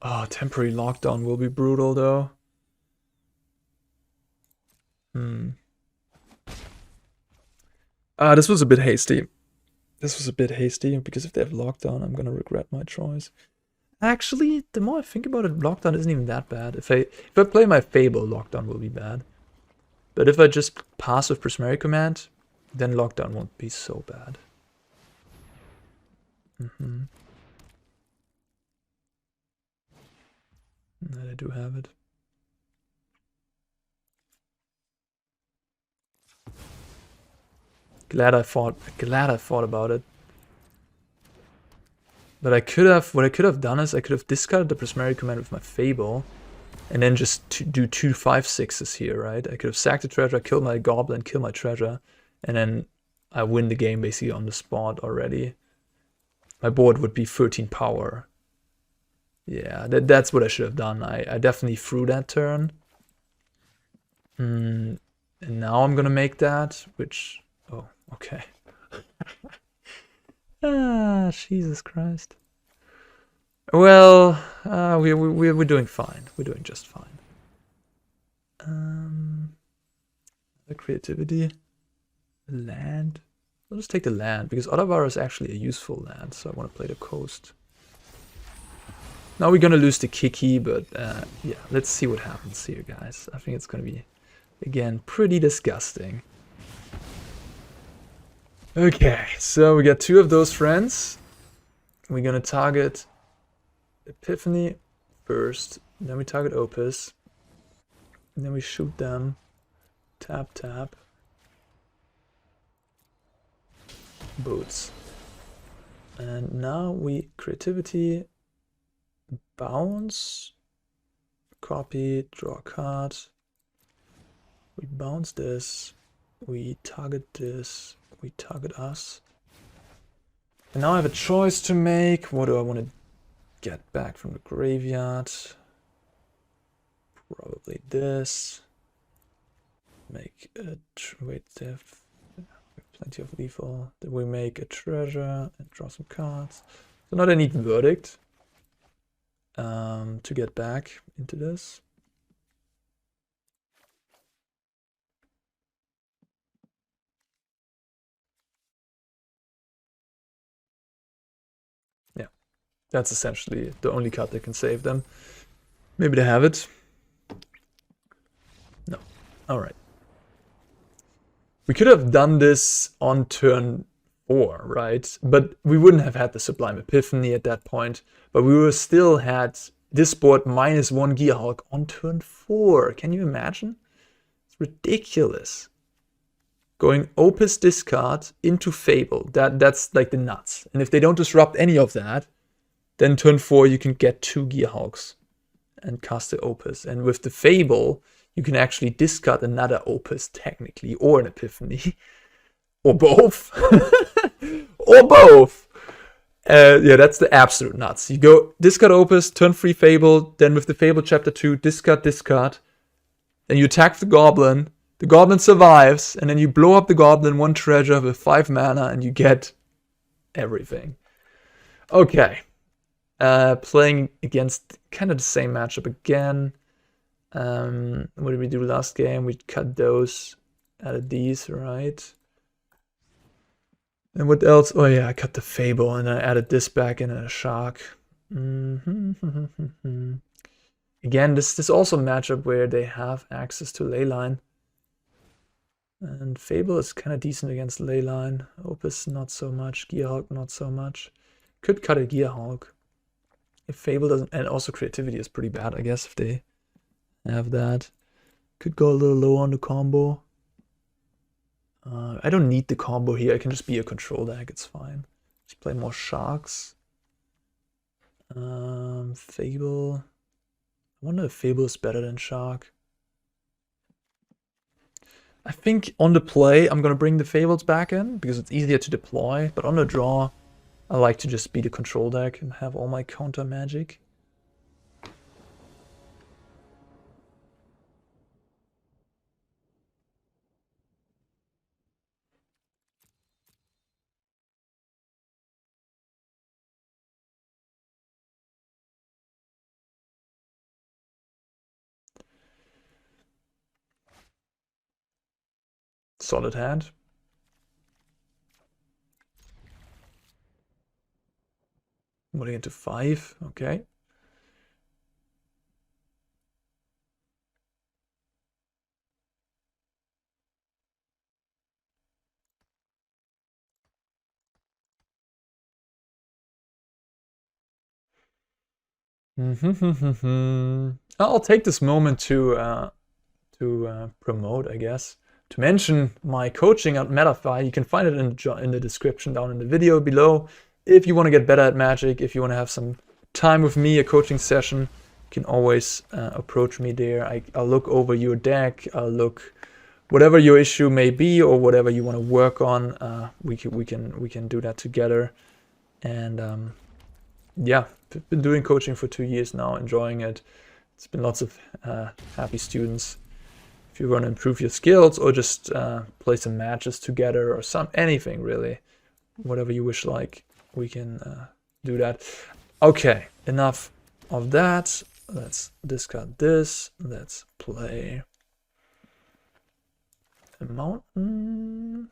Oh, temporary lockdown will be brutal though. This was a bit hasty. This was a bit hasty because if they have lockdown, I'm gonna regret my choice. Actually, the more I think about it, lockdown isn't even that bad. If I play my Fable, lockdown will be bad. But if I just pass with Prismari Command, then lockdown won't be so bad. I do have it. Glad I thought about it. But what I could have done is I could have discarded the Prismari Command with my Fable, and then just do 2 5/6s here, right? I could have sacked the treasure, killed my goblin, kill my treasure, and then I win the game basically on the spot already. My board would be 13 power. Yeah, that's what I should have done. I definitely threw that turn. And now I'm gonna make that, which... Oh, okay. Jesus Christ. Well, we're doing fine. We're doing just fine. The creativity. Land. I'll just take the land, because Otawara is actually a useful land, so I want to play the coast. Now we're gonna lose the Kiki, but yeah, let's see what happens here, guys. I think it's gonna be, again, pretty disgusting. Okay, so we got 2 of those friends. We're gonna target Epiphany first, then we target Opus, and then we shoot them. Tap, tap. Boots. And now we creativity, bounce, copy, draw a card. We bounce this, we target this, we target us. And now I have a choice to make. What do I want to get back from the graveyard? Probably this. Make a wait, they have plenty of lethal. Then we make a treasure and draw some cards. So not a neat verdict to get back into this. Yeah, that's essentially the only card that can save them. Maybe they have it. No. All right. We could have done this on turn 4, right? But we wouldn't have had the Sublime Epiphany at that point. But we would still had this board -1 Gearhulk on turn 4. Can you imagine? It's ridiculous. Going Opus discard into Fable. That's like the nuts. And if they don't disrupt any of that, then turn 4 you can get 2 Gearhulks and cast the Opus. And with the Fable, you can actually discard another Opus technically, or an Epiphany, or both, or both. Yeah, that's the absolute nuts. You go discard Opus, turn 3 Fable, then with the Fable Chapter 2, discard, then you attack the Goblin survives, and then you blow up the Goblin, 1 treasure with 5 mana, and you get everything. Okay. Playing against kind of the same matchup again. What did we do last game? We cut those, added these, right? And what else? Oh yeah, I cut the Fable and I added this back in a Shark. Again, this is also a matchup where they have access to Leyline. And Fable is kind of decent against Leyline. Opus not so much. Gearhulk not so much. Could cut a Gearhulk. If Fable doesn't, and also creativity is pretty bad, I guess, if they have that. Could go a little low on the combo. I don't need the combo here. I can just be a control deck. It's fine. Just play more Sharks. Fable. I wonder if Fable is better than Shark. I think on the play, I'm going to bring the Fables back in because it's easier to deploy. But on the draw, I like to just be the control deck and have all my counter magic. Solid hand. Moving into 5, okay. I'll take this moment to promote, I guess. To mention my coaching at Metafy. You can find it in the description down in the video below. If you want to get better at Magic, if you want to have some time with me, a coaching session, you can always approach me there. I'll look over your deck. I'll look whatever your issue may be or whatever you want to work on. We can do that together. And yeah, I've been doing coaching for 2 years now, enjoying it. It's been lots of happy students. If you want to improve your skills or just play some matches together or anything really, whatever you wish like, we can do that. Okay, enough of that. Let's discard this. Let's play a mountain.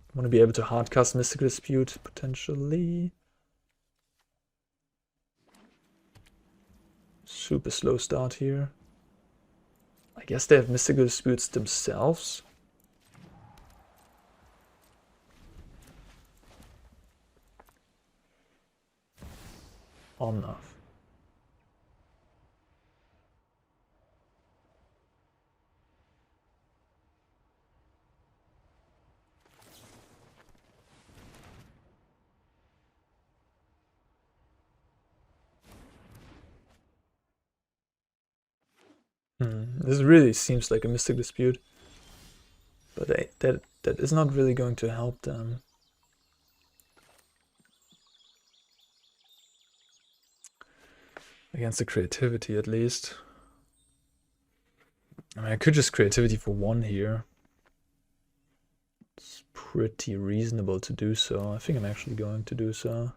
I want to be able to hardcast Mystical Dispute potentially. Super slow start here. I guess they have Mystical Disputes themselves. Enough. This really seems like a Mystic Dispute. But that is not really going to help them. Against the Creativity, at least. I mean, I could just Creativity for 1 here. It's pretty reasonable to do so. I think I'm actually going to do so.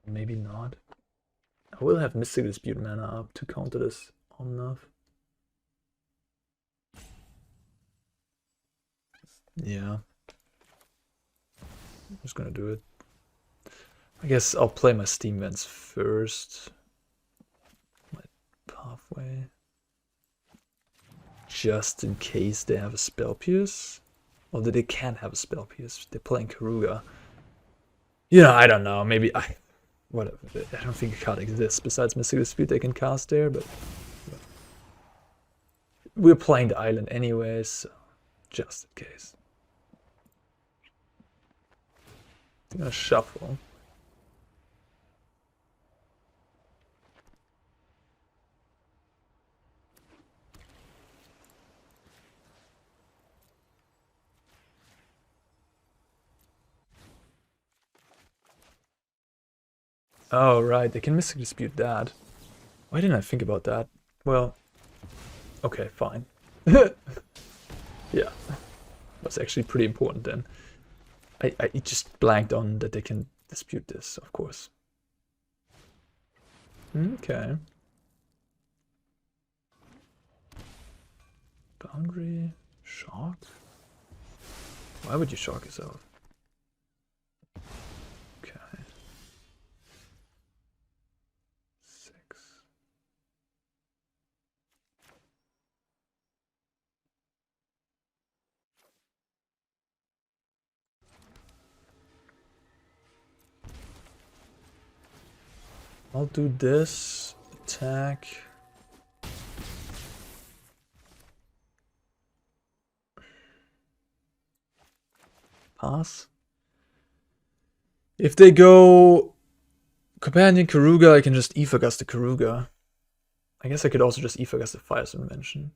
Maybe not. I will have Mystic Dispute mana up to counter this Omnath. Yeah. I'm just gonna do it. I guess I'll play my Steam Vents first. My Pathway. Just in case they have a Spell Pierce. Or that they can't have a Spell Pierce. They're playing Karuga. You know, I don't know. Maybe whatever. I don't think a card exists besides Mystic Dispute they can cast there, but we're playing the island anyways, so just in case. I'm gonna shuffle. Oh, right, they can Mystic Dispute that. Why didn't I think about that? Well, okay, fine. Yeah, that's actually pretty important then. I just blanked on that they can dispute this, of course. Okay. Boundary, shock? Why would you shock yourself? Okay. 6. I'll do this, attack. Pass. If they go Companion Karuga, I can just Aether Gust the Karuga. I guess I could also just Aether Gust the Fire's Invention.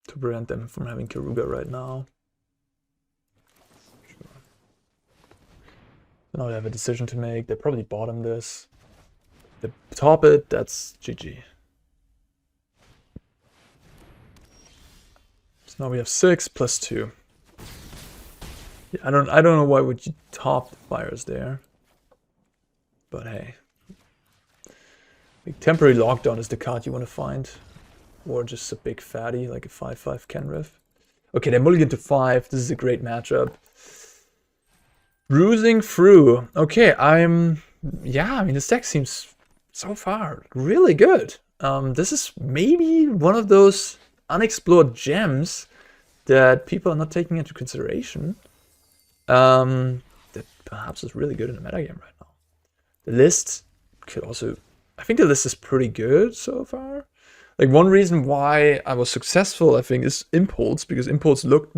To prevent them from having Karuga right now. Sure. Now they have a decision to make. They probably bottom this. They top it, that's GG. So now we have 6 plus 2. Yeah, I don't know why would you top the fires there. But hey. Big Temporary Lockdown is the card you want to find. Or just a big fatty, like a 5/5 Kenrith. Okay, they mulligan to 5. This is a great matchup. Bruising through. Okay, yeah, I mean, this deck seems so far really good. This is maybe one of those unexplored gems that people are not taking into consideration. That perhaps is really good in the metagame right now. The list could also... I think the list is pretty good so far. Like, one reason why I was successful, I think, is Impulse, because Impulse found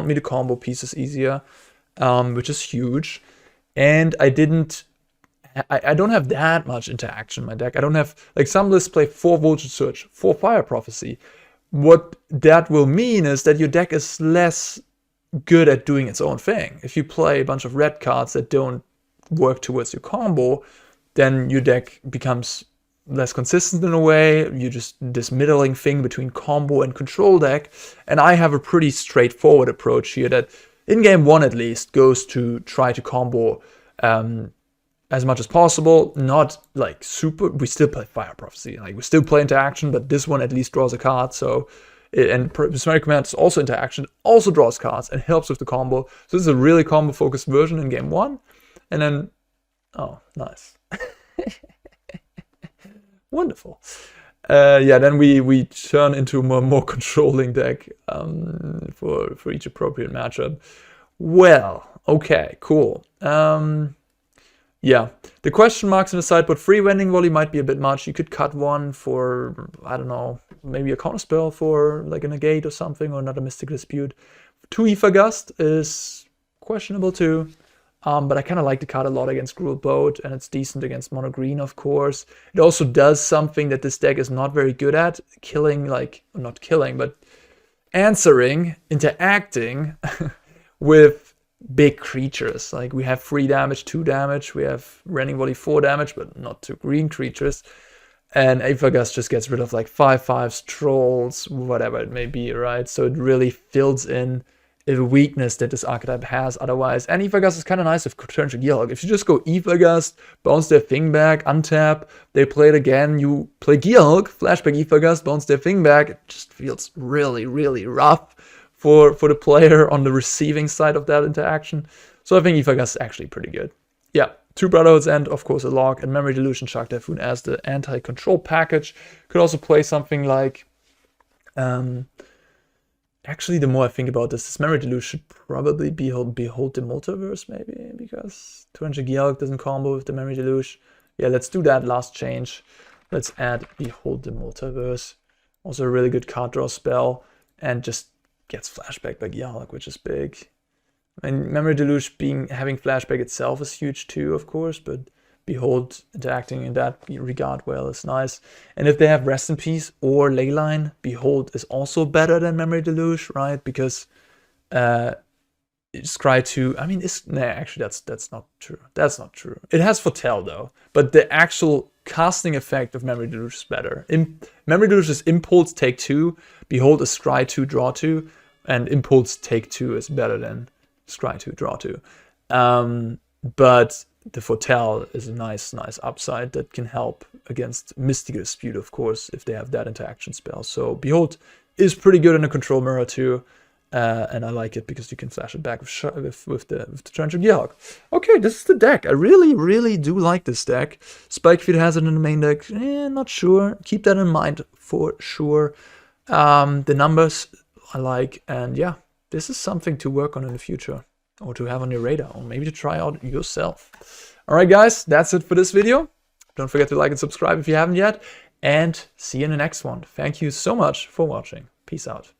me the combo pieces easier, which is huge. And I don't have that much interaction in my deck. I don't have, like, some lists play 4 Voltage Surge, 4 Fire Prophecy. What that will mean is that your deck is less good at doing its own thing. If you play a bunch of red cards that don't work towards your combo, then your deck becomes less consistent in a way. You're just this middling thing between combo and control deck. And I have a pretty straightforward approach here that in game 1 at least goes to try to combo as much as possible. Not like super, we still play Fire Prophecy, like we still play interaction, but this one at least draws a card. So, and Prismari Command is also interaction, also draws cards and helps with the combo. So this is a really combo focused version in game 1. And then, oh, nice. Wonderful. Yeah, then we turn into a more controlling deck for each appropriate matchup. Well, okay, cool. Yeah, the question marks in the sideboard. Free Rending Volley might be a bit much. You could cut one for, I don't know, maybe a counter spell for like a Negate or something, or another Mystical Dispute. 2 Aether Gust is questionable too. But I kind of like the card a lot against Gruul Boat, and it's decent against mono green, of course. It also does something that this deck is not very good at, killing, like, not killing, but answering, interacting with big creatures. Like, we have 3 damage, 2 damage, we have Rending Volley 4 damage, but not 2 green creatures. And Aether Gust just gets rid of like 5/5s, trolls, whatever it may be, right? So it really fills in a weakness that this archetype has otherwise. And Aether Gust is kind of nice with Torrential Gearhulk. If you just go Aether Gust, bounce their thing back, untap, they play it again, you play Gearhulk, flashback Aether Gust, bounce their thing back, it just feels really, really rough for the player on the receiving side of that interaction. So I think Aether Gust is actually pretty good. Yeah, 2 Brotherhoods and of course a Log, and Memory Delusion Shark Typhoon as the anti-control package. Could also play something like actually, the more I think about this Memory Delusion should probably Behold the Multiverse, maybe, because Torrential Gearhulk doesn't combo with the Memory Delusion. Yeah, let's do that last change. Let's add Behold the Multiverse. Also a really good card draw spell, and just gets flashback by Gearhulk, which is big. I mean, Memory Delusion having flashback itself is huge too, of course, but Behold interacting in that regard well is nice. And if they have Rest in Peace or Leyline, Behold is also better than Memory Deluge, right? Because Scry 2, I mean, actually that's not true. That's not true. It has Foretell though, but the actual casting effect of Memory Deluge is better. Memory Deluge is Impulse take 2, Behold is Scry 2 draw 2, and Impulse take 2 is better than Scry 2 draw 2. But the Foretell is a nice upside that can help against Mystical Dispute, of course, if they have that interaction spell. So Behold is pretty good in a control mirror too, and I like it because you can flash it back with the Torrential Gearhulk. Okay, this is the deck. I really do like this deck. Spikefield has it in the main deck. Not sure. Keep that in mind for sure. The numbers I like, and yeah, this is something to work on in the future, or to have on your radar, or maybe to try out yourself. Alright guys, that's it for this video. Don't forget to like and subscribe if you haven't yet, and see you in the next one. Thank you so much for watching. Peace out.